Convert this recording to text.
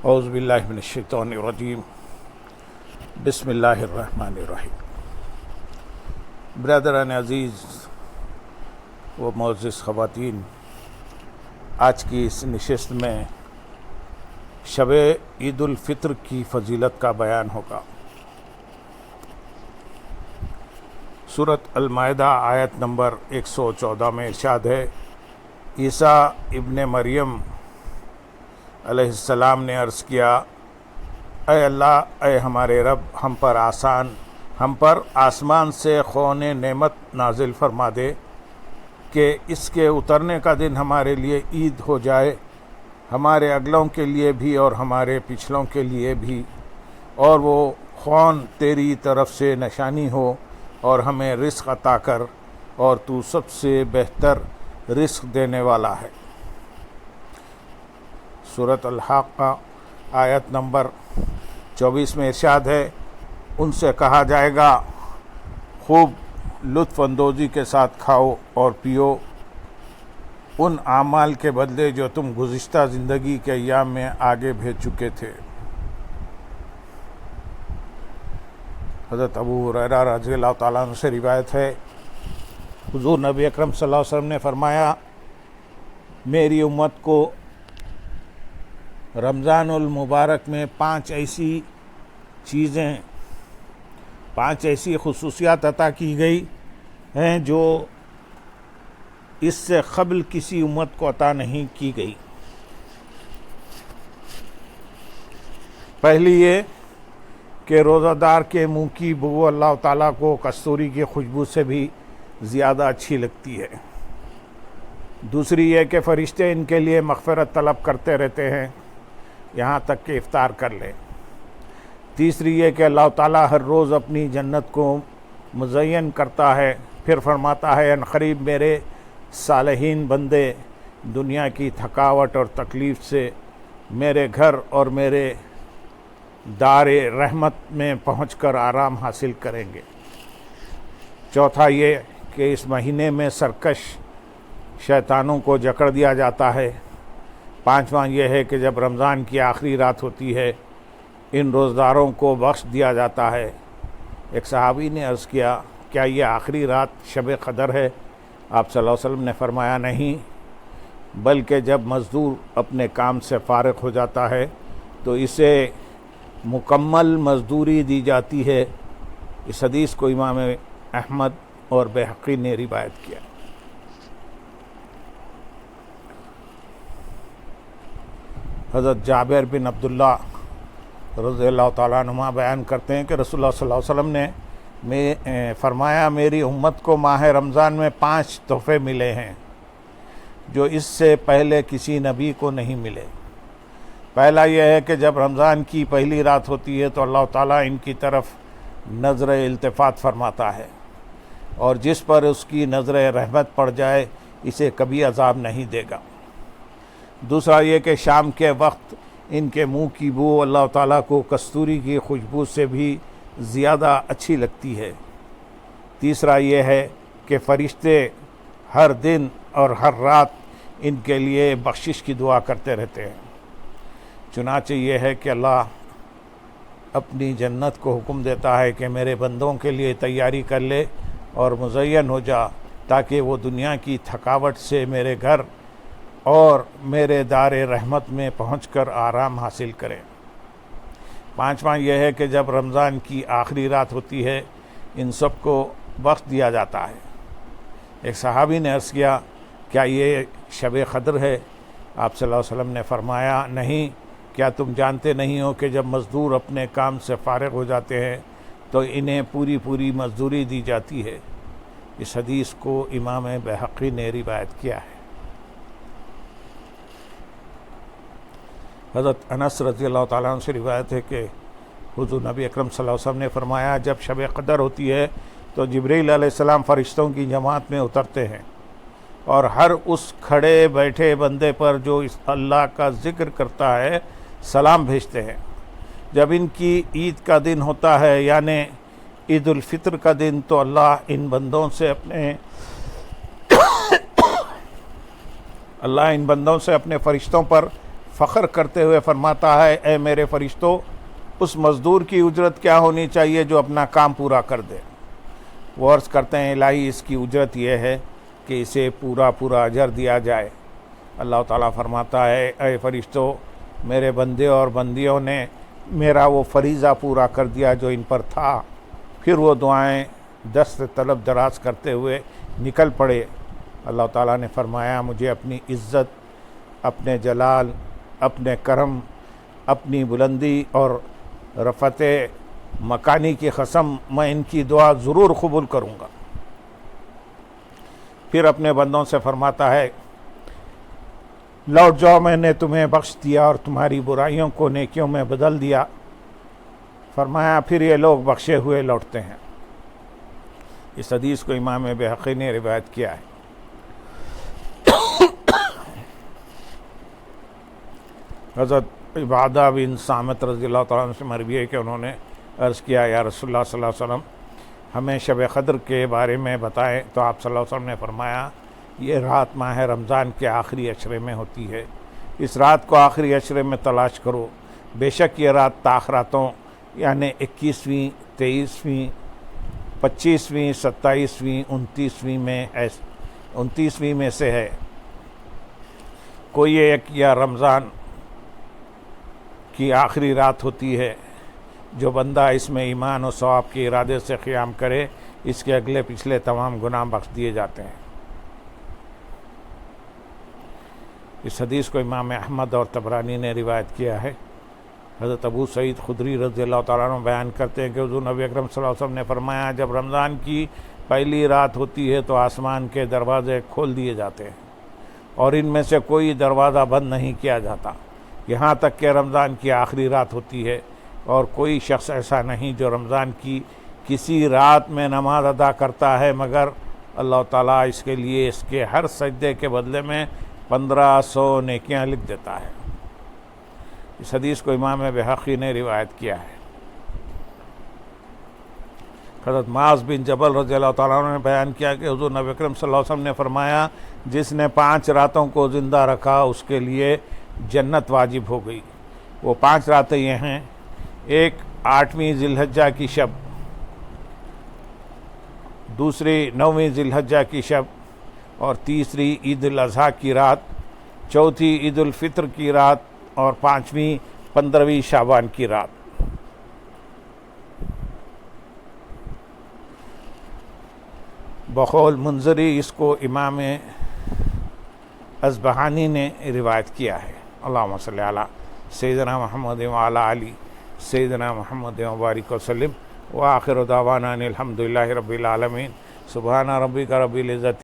اعوذ باللہ من الشیطان الرجیم بسم اللہ الرحمن الرحیم۔ برادران عزیز و معزز خواتین، آج کی اس نشست میں شب عید الفطر کی فضیلت کا بیان ہوگا۔ سورۃ المائدہ آیت نمبر 114 میں ارشاد ہے، عیسیٰ ابن مریم علیہ السلام نے عرض کیا، اے اللہ، اے ہمارے رب، ہم پر آسمان سے خون نعمت نازل فرما دے کہ اس کے اترنے کا دن ہمارے لیے عید ہو جائے، ہمارے اگلوں کے لیے بھی اور ہمارے پچھلوں کے لیے بھی، اور وہ خون تیری طرف سے نشانی ہو اور ہمیں رزق عطا کر، اور تو سب سے بہتر رزق دینے والا ہے۔ سورۃ الحاقہ آیت نمبر 24 میں ارشاد ہے، ان سے کہا جائے گا، خوب لطف اندوزی کے ساتھ کھاؤ اور پیو ان اعمال کے بدلے جو تم گزشتہ زندگی کے ایام میں آگے بھیج چکے تھے۔ حضرت ابو ہریرہ رضی اللہ تعالیٰ عنہ سے روایت ہے، حضور نبی اکرم صلی اللہ علیہ وسلم نے فرمایا، میری امت کو رمضان المبارک میں 5 ایسی خصوصیات عطا کی گئی ہیں جو اس سے قبل کسی امت کو عطا نہیں کی گئی۔ پہلی یہ کہ روزہ دار کے منہ کی بو اللہ تعالیٰ کو کستوری کی خوشبو سے بھی زیادہ اچھی لگتی ہے۔ دوسری یہ کہ فرشتے ان کے لیے مغفرت طلب کرتے رہتے ہیں یہاں تک کہ افطار کر لیں۔ تیسری یہ کہ اللہ تعالیٰ ہر روز اپنی جنت کو مزین کرتا ہے، پھر فرماتا ہے، عنقریب میرے صالحین بندے دنیا کی تھکاوٹ اور تکلیف سے میرے گھر اور میرے دار رحمت میں پہنچ کر آرام حاصل کریں گے۔ چوتھا یہ کہ اس مہینے میں سرکش شیطانوں کو جکڑ دیا جاتا ہے۔ پانچواں یہ ہے کہ جب رمضان کی آخری رات ہوتی ہے، ان روزداروں کو بخش دیا جاتا ہے۔ ایک صحابی نے عرض کیا، کیا یہ آخری رات شب قدر ہے؟ آپ صلی اللہ علیہ وسلم نے فرمایا، نہیں، بلکہ جب مزدور اپنے کام سے فارغ ہو جاتا ہے تو اسے مکمل مزدوری دی جاتی ہے۔ اس حدیث کو امام احمد اور بہقی نے روایت کیا۔ حضرت جابر بن عبداللہ رضی اللہ تعالیٰ عنہما بیان کرتے ہیں کہ رسول اللہ صلی اللہ علیہ وسلم نے فرمایا، میری امت کو ماہ رمضان میں 5 تحفے ملے ہیں جو اس سے پہلے کسی نبی کو نہیں ملے۔ پہلا یہ ہے کہ جب رمضان کی پہلی رات ہوتی ہے تو اللہ تعالیٰ ان کی طرف نظر التفات فرماتا ہے، اور جس پر اس کی نظر رحمت پڑ جائے اسے کبھی عذاب نہیں دے گا۔ دوسرا یہ کہ شام کے وقت ان کے منہ کی بو اللہ تعالیٰ کو کستوری کی خوشبو سے بھی زیادہ اچھی لگتی ہے۔ تیسرا یہ ہے کہ فرشتے ہر دن اور ہر رات ان کے لیے بخشش کی دعا کرتے رہتے ہیں۔ چنانچہ یہ ہے کہ اللہ اپنی جنت کو حکم دیتا ہے کہ میرے بندوں کے لیے تیاری کر لے اور مزین ہو جا، تاکہ وہ دنیا کی تھکاوٹ سے میرے گھر اور میرے دار رحمت میں پہنچ کر آرام حاصل کریں۔ پانچواں یہ ہے کہ جب رمضان کی آخری رات ہوتی ہے ان سب کو بخش دیا جاتا ہے۔ ایک صحابی نے عرض کیا، کیا یہ شب قدر ہے؟ آپ صلی اللہ علیہ وسلم نے فرمایا، نہیں، کیا تم جانتے نہیں ہو کہ جب مزدور اپنے کام سے فارغ ہو جاتے ہیں تو انہیں پوری مزدوری دی جاتی ہے۔ اس حدیث کو امام بہقی نے روایت کیا ہے۔ حضرت انس رضی اللہ تعالیٰ عنہ سے روایت ہے کہ حضور نبی اکرم صلی اللہ علیہ وسلم نے فرمایا، جب شب قدر ہوتی ہے تو جبریل علیہ السلام فرشتوں کی جماعت میں اترتے ہیں اور ہر اس کھڑے بیٹھے بندے پر جو اس اللہ کا ذکر کرتا ہے سلام بھیجتے ہیں۔ جب ان کی عید کا دن ہوتا ہے یعنی عید الفطر کا دن، تو اللہ ان بندوں سے اپنے فرشتوں پر فخر کرتے ہوئے فرماتا ہے اے میرے فرشتوں، اس مزدور کی اجرت کیا ہونی چاہیے جو اپنا کام پورا کر دے؟ وہ عرض کرتے ہیں الہی اس کی اجرت یہ ہے کہ اسے پورا اجر دیا جائے۔ اللہ تعالیٰ فرماتا ہے اے فرشتوں، میرے بندے اور بندیوں نے میرا وہ فریضہ پورا کر دیا جو ان پر تھا۔ پھر وہ دعائیں دست طلب دراز کرتے ہوئے نکل پڑے۔ اللہ تعالیٰ نے فرمایا مجھے اپنی عزت، اپنے جلال، اپنے کرم، اپنی بلندی اور رفعت مکانی کی قسم، میں ان کی دعا ضرور قبول کروں گا۔ پھر اپنے بندوں سے فرماتا ہے لوٹ جاؤ، میں نے تمہیں بخش دیا اور تمہاری برائیوں کو نیکیوں میں بدل دیا۔ فرمایا پھر یہ لوگ بخشے ہوئے لوٹتے ہیں۔ اس حدیث کو امام بہقی نے روایت کیا ہے۔ حضرت عبادہ بن صامت رضی اللہ تعالیٰ عنہ سے مروی ہے کہ انہوں نے عرض کیا یا رسول اللہ صلی اللہ علیہ وسلم ہمیں شب قدر کے بارے میں بتائیں، تو آپ صلی اللہ علیہ وسلم نے فرمایا یہ رات ماہ رمضان کے آخری عشرے میں ہوتی ہے، اس رات کو آخری عشرے میں تلاش کرو، بے شک یہ رات تاخراتوں یعنی 21ویں، 23ویں، 25ویں، 27ویں، 29ویں میں سے ہے۔ کوئی ایک یا رمضان کی آخری رات ہوتی ہے، جو بندہ اس میں ایمان و ثواب کے ارادے سے قیام کرے اس کے اگلے پچھلے تمام گناہ بخش دیے جاتے ہیں۔ اس حدیث کو امام احمد اور طبرانی نے روایت کیا ہے۔ حضرت ابو سعید خدری رضی اللہ تعالیٰ عنہ بیان کرتے ہیں کہ حضور نبی اکرم صلی اللہ علیہ وسلم نے فرمایا جب رمضان کی پہلی رات ہوتی ہے تو آسمان کے دروازے کھول دیے جاتے ہیں اور ان میں سے کوئی دروازہ بند نہیں کیا جاتا یہاں تک کہ رمضان کی آخری رات ہوتی ہے، اور کوئی شخص ایسا نہیں جو رمضان کی کسی رات میں نماز ادا کرتا ہے مگر اللہ تعالیٰ اس کے لیے اس کے ہر سجدے کے بدلے میں 1500 نیکیاں لکھ دیتا ہے۔ اس حدیث کو امام بہقی نے روایت کیا ہے۔ حضرت معاذ بن جبل رضی اللہ تعالیٰ عنہ نے بیان کیا کہ حضور نبی اکرم صلی اللہ علیہ وسلم نے فرمایا جس نے 5 راتوں کو زندہ رکھا اس کے لیے جنت واجب ہو گئی۔ وہ 5 راتیں یہ ہیں: ایک 8ویں ذی الحجہ کی شب، دوسری 9ویں ذی الحجہ کی شب، اور تیسری عید الاضحیٰ کی رات، چوتھی عید الفطر کی رات، اور 5ویں 15ویں شعبان کی رات۔ بقول منذری اس کو امام اصبہانی نے روایت کیا ہے۔ اللہم صلی علی سیدنا محمد وعلی علی سیدنا محمد وبارک وسلم، وآخر دعوانا ان الحمدللہ رب العالمین۔ سبحان ربک رب العزت